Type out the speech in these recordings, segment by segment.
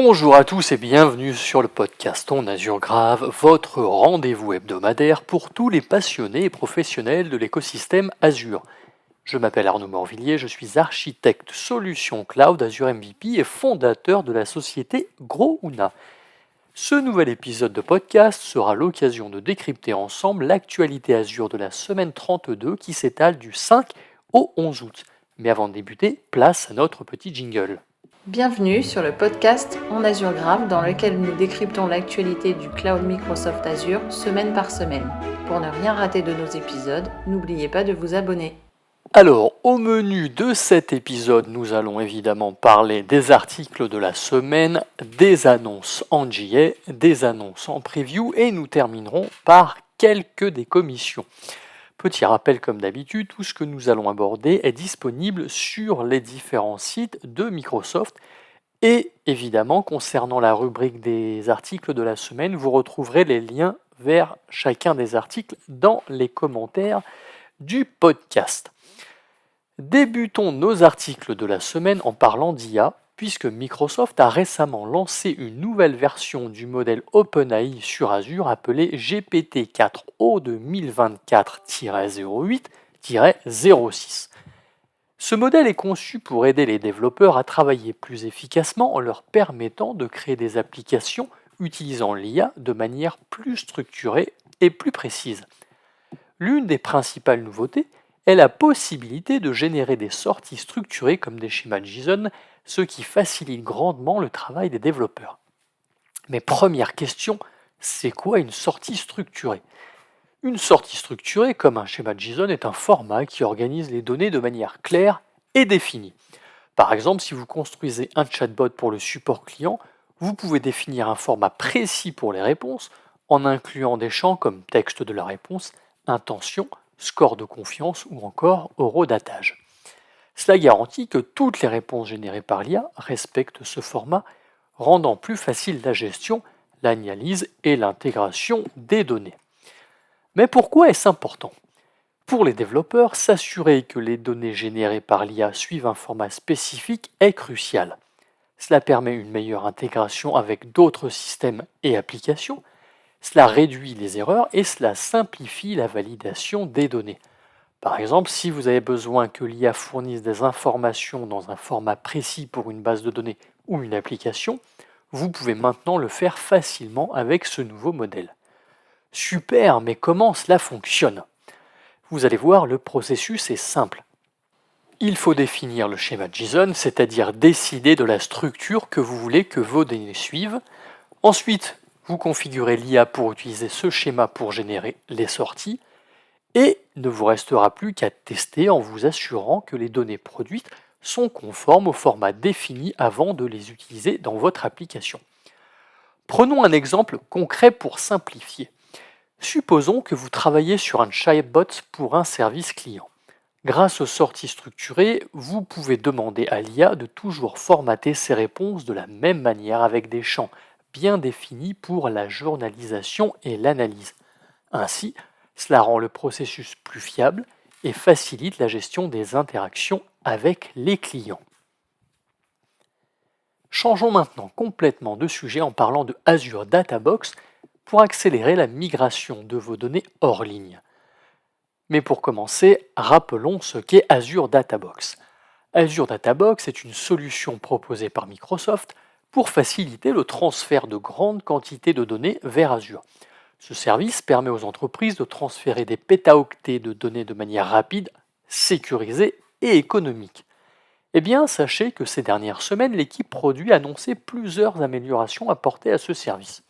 Bonjour à tous et bienvenue sur le podcast On Azure Grave, votre rendez-vous hebdomadaire pour tous les passionnés et professionnels de l'écosystème Azure. Je m'appelle Arnaud Morvillier, je suis architecte solution cloud Azure MVP et fondateur de la société Grouna. Ce nouvel épisode de podcast sera l'occasion de décrypter ensemble l'actualité Azure de la semaine 32 qui s'étale du 5 au 11 août. Mais avant de débuter, place à notre petit jingle. Bienvenue sur le podcast On Azure Grave dans lequel nous décryptons l'actualité du cloud Microsoft Azure semaine par semaine. Pour ne rien rater de nos épisodes, n'oubliez pas de vous abonner. Alors, au menu de cet épisode, nous allons évidemment parler des articles de la semaine, des annonces en JA, des annonces en preview et nous terminerons par quelques décommissions. Petit rappel comme d'habitude, tout ce que nous allons aborder est disponible sur les différents sites de Microsoft et évidemment concernant la rubrique des articles de la semaine, vous retrouverez les liens vers chacun des articles dans les commentaires du podcast. Débutons nos articles de la semaine en parlant d'IA, puisque Microsoft a récemment lancé une nouvelle version du modèle OpenAI sur Azure appelée GPT-4o 2024-08-06. Ce modèle est conçu pour aider les développeurs à travailler plus efficacement en leur permettant de créer des applications utilisant l'IA de manière plus structurée et plus précise. L'une des principales nouveautés est la possibilité de générer des sorties structurées comme des schémas JSON, ce qui facilite grandement le travail des développeurs. Mais première question, c'est quoi une sortie structurée ? Une sortie structurée, comme un schéma JSON, est un format qui organise les données de manière claire et définie. Par exemple, si vous construisez un chatbot pour le support client, vous pouvez définir un format précis pour les réponses en incluant des champs comme texte de la réponse, intention, score de confiance ou encore horodatage. Cela garantit que toutes les réponses générées par l'IA respectent ce format, rendant plus facile la gestion, l'analyse et l'intégration des données. Mais pourquoi est-ce important ? Pour les développeurs, s'assurer que les données générées par l'IA suivent un format spécifique est crucial. Cela permet une meilleure intégration avec d'autres systèmes et applications, cela réduit les erreurs et cela simplifie la validation des données. Par exemple, si vous avez besoin que l'IA fournisse des informations dans un format précis pour une base de données ou une application, vous pouvez maintenant le faire facilement avec ce nouveau modèle. Super, mais comment cela fonctionne ? Vous allez voir, le processus est simple. Il faut définir le schéma JSON, c'est-à-dire décider de la structure que vous voulez que vos données suivent. Ensuite, vous configurez l'IA pour utiliser ce schéma pour générer les sorties. Et il ne vous restera plus qu'à tester en vous assurant que les données produites sont conformes au format défini avant de les utiliser dans votre application. Prenons un exemple concret pour simplifier. Supposons que vous travaillez sur un chatbot pour un service client. Grâce aux sorties structurées, vous pouvez demander à l'IA de toujours formater ses réponses de la même manière avec des champs bien définis pour la journalisation et l'analyse. Ainsi, cela rend le processus plus fiable et facilite la gestion des interactions avec les clients. Changeons maintenant complètement de sujet en parlant de Azure Databox pour accélérer la migration de vos données hors ligne. Mais pour commencer, rappelons ce qu'est Azure Databox. Azure Databox est une solution proposée par Microsoft pour faciliter le transfert de grandes quantités de données vers Azure. Ce service permet aux entreprises de transférer des pétaoctets de données de manière rapide, sécurisée et économique. Eh bien, sachez que ces dernières semaines, l'équipe produit a annoncé plusieurs améliorations apportées à ce service.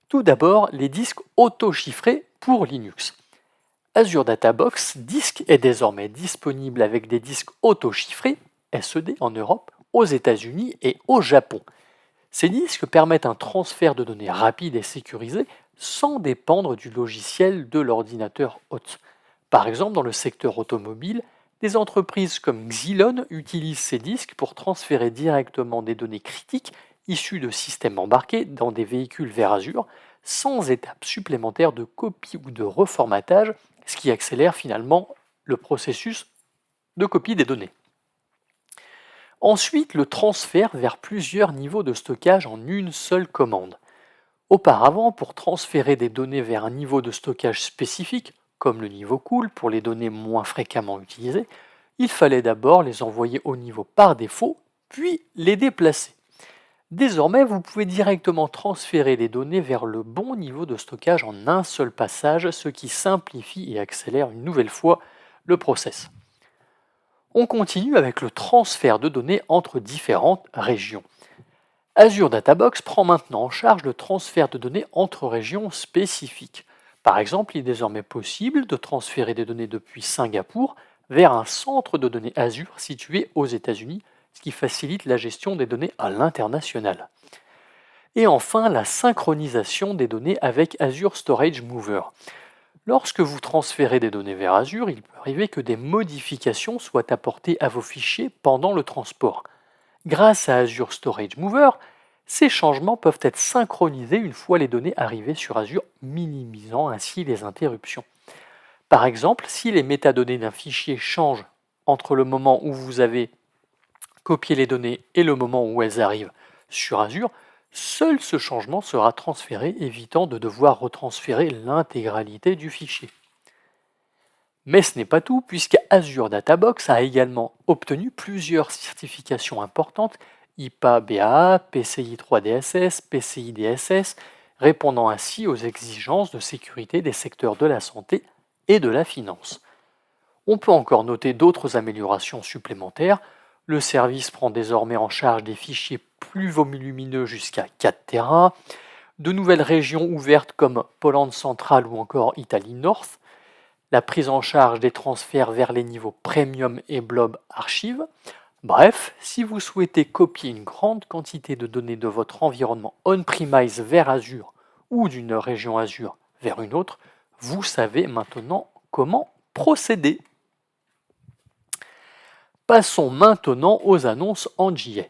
Tout d'abord, les disques auto-chiffrés pour Linux. Azure Databox Disk est désormais disponible avec des disques auto-chiffrés, SED en Europe, aux États-Unis et au Japon. Ces disques permettent un transfert de données rapide et sécurisé sans dépendre du logiciel de l'ordinateur hôte. Par exemple, dans le secteur automobile, des entreprises comme Xylon utilisent ces disques pour transférer directement des données critiques issues de systèmes embarqués dans des véhicules vers Azure, sans étape supplémentaire de copie ou de reformatage, ce qui accélère finalement le processus de copie des données. Ensuite, le transfert vers plusieurs niveaux de stockage en une seule commande. Auparavant, pour transférer des données vers un niveau de stockage spécifique, comme le niveau cool pour les données moins fréquemment utilisées, il fallait d'abord les envoyer au niveau par défaut, puis les déplacer. Désormais, vous pouvez directement transférer les données vers le bon niveau de stockage en un seul passage, ce qui simplifie et accélère une nouvelle fois le process. On continue avec le transfert de données entre différentes régions. Azure Databox prend maintenant en charge le transfert de données entre régions spécifiques. Par exemple, il est désormais possible de transférer des données depuis Singapour vers un centre de données Azure situé aux États-Unis, ce qui facilite la gestion des données à l'international. Et enfin, la synchronisation des données avec Azure Storage Mover. Lorsque vous transférez des données vers Azure, il peut arriver que des modifications soient apportées à vos fichiers pendant le transport. Grâce à Azure Storage Mover, ces changements peuvent être synchronisés une fois les données arrivées sur Azure, minimisant ainsi les interruptions. Par exemple, si les métadonnées d'un fichier changent entre le moment où vous avez copié les données et le moment où elles arrivent sur Azure, seul ce changement sera transféré, évitant de devoir retransférer l'intégralité du fichier. Mais ce n'est pas tout, puisque Azure Databox a également obtenu plusieurs certifications importantes, IPA BAA, PCI 3DSS, PCI DSS, répondant ainsi aux exigences de sécurité des secteurs de la santé et de la finance. On peut encore noter d'autres améliorations supplémentaires. Le service prend désormais en charge des fichiers plus volumineux jusqu'à 4 Tera, de nouvelles régions ouvertes comme Pologne centrale ou encore Italie North, la prise en charge des transferts vers les niveaux Premium et Blob Archive. Bref, si vous souhaitez copier une grande quantité de données de votre environnement on-premise vers Azure ou d'une région Azure vers une autre, vous savez maintenant comment procéder. Passons maintenant aux annonces en JA.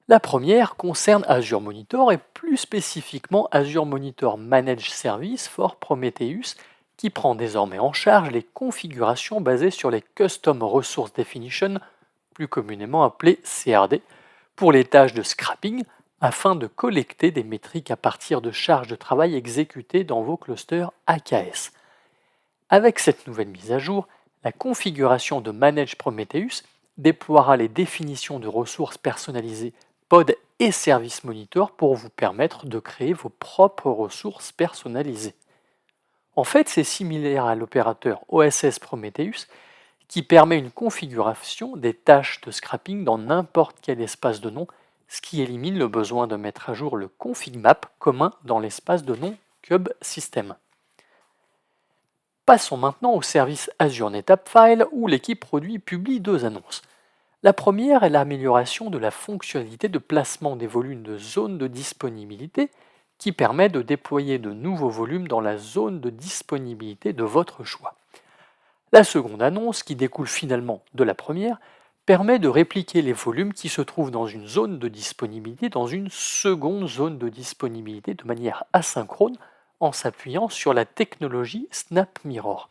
La première concerne Azure Monitor et plus spécifiquement Azure Monitor Managed Service for Prometheus qui prend désormais en charge les configurations basées sur les Custom Resource Definition, plus communément appelées CRD, pour les tâches de scrapping afin de collecter des métriques à partir de charges de travail exécutées dans vos clusters AKS. Avec cette nouvelle mise à jour, la configuration de Managed Prometheus déploiera les définitions de ressources personnalisées Pod et Service Monitor pour vous permettre de créer vos propres ressources personnalisées. En fait, c'est similaire à l'opérateur OSS Prometheus qui permet une configuration des tâches de scrapping dans n'importe quel espace de nom, ce qui élimine le besoin de mettre à jour le config map commun dans l'espace de nom Cube System. Passons maintenant au service Azure NetApp File où l'équipe produit publie deux annonces. La première est l'amélioration de la fonctionnalité de placement des volumes de zone de disponibilité qui permet de déployer de nouveaux volumes dans la zone de disponibilité de votre choix. La seconde annonce, qui découle finalement de la première, permet de répliquer les volumes qui se trouvent dans une zone de disponibilité dans une seconde zone de disponibilité de manière asynchrone en s'appuyant sur la technologie SnapMirror.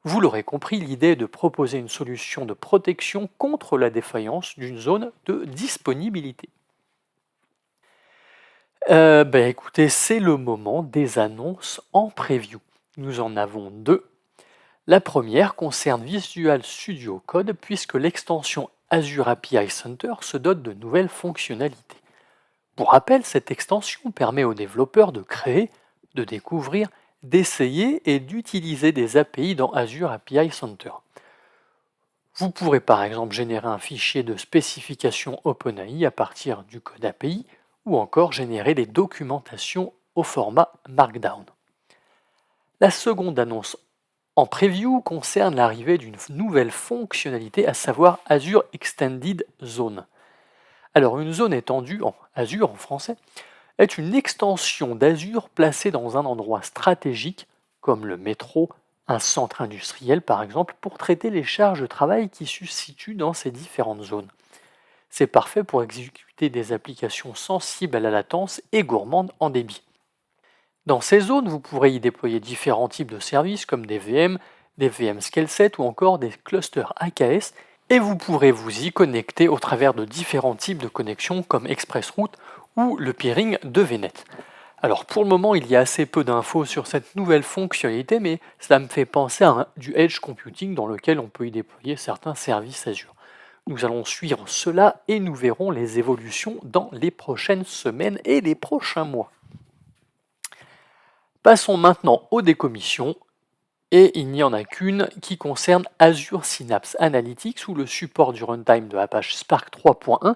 Vous l'aurez compris, l'idée est de proposer une solution de protection contre la défaillance d'une zone de disponibilité. Écoutez, c'est le moment des annonces en preview. Nous en avons deux. La première concerne Visual Studio Code puisque l'extension Azure API Center se dote de nouvelles fonctionnalités. Pour rappel, cette extension permet aux développeurs de créer, de découvrir, d'essayer et d'utiliser des API dans Azure API Center. Vous pourrez par exemple générer un fichier de spécification OpenAI à partir du code API ou encore générer des documentations au format Markdown. La seconde annonce en preview concerne l'arrivée d'une nouvelle fonctionnalité, à savoir Azure Extended Zone. Alors une zone étendue, en Azure en français, est une extension d'Azure placée dans un endroit stratégique, comme le métro, un centre industriel par exemple, pour traiter les charges de travail qui se situent dans ces différentes zones. C'est parfait pour exécuter des applications sensibles à la latence et gourmandes en débit. Dans ces zones, vous pourrez y déployer différents types de services comme des VM scale set ou encore des clusters AKS et vous pourrez vous y connecter au travers de différents types de connexions comme ExpressRoute ou le peering de VNet. Alors pour le moment, il y a assez peu d'infos sur cette nouvelle fonctionnalité, mais cela me fait penser à du edge computing dans lequel on peut y déployer certains services Azure. Nous allons suivre cela et nous verrons les évolutions dans les prochaines semaines et les prochains mois. Passons maintenant aux décommissions, et il n'y en a qu'une qui concerne Azure Synapse Analytics où le support du runtime de Apache Spark 3.1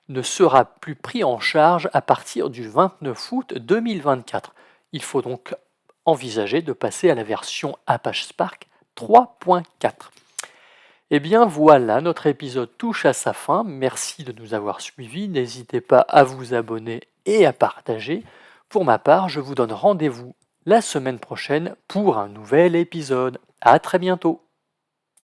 ne sera plus pris en charge à partir du 29 août 2024. Il faut donc envisager de passer à la version Apache Spark 3.4. Et bien voilà, notre épisode touche à sa fin. Merci de nous avoir suivis. N'hésitez pas à vous abonner et à partager. Pour ma part, je vous donne rendez-vous la semaine prochaine pour un nouvel épisode. À très bientôt.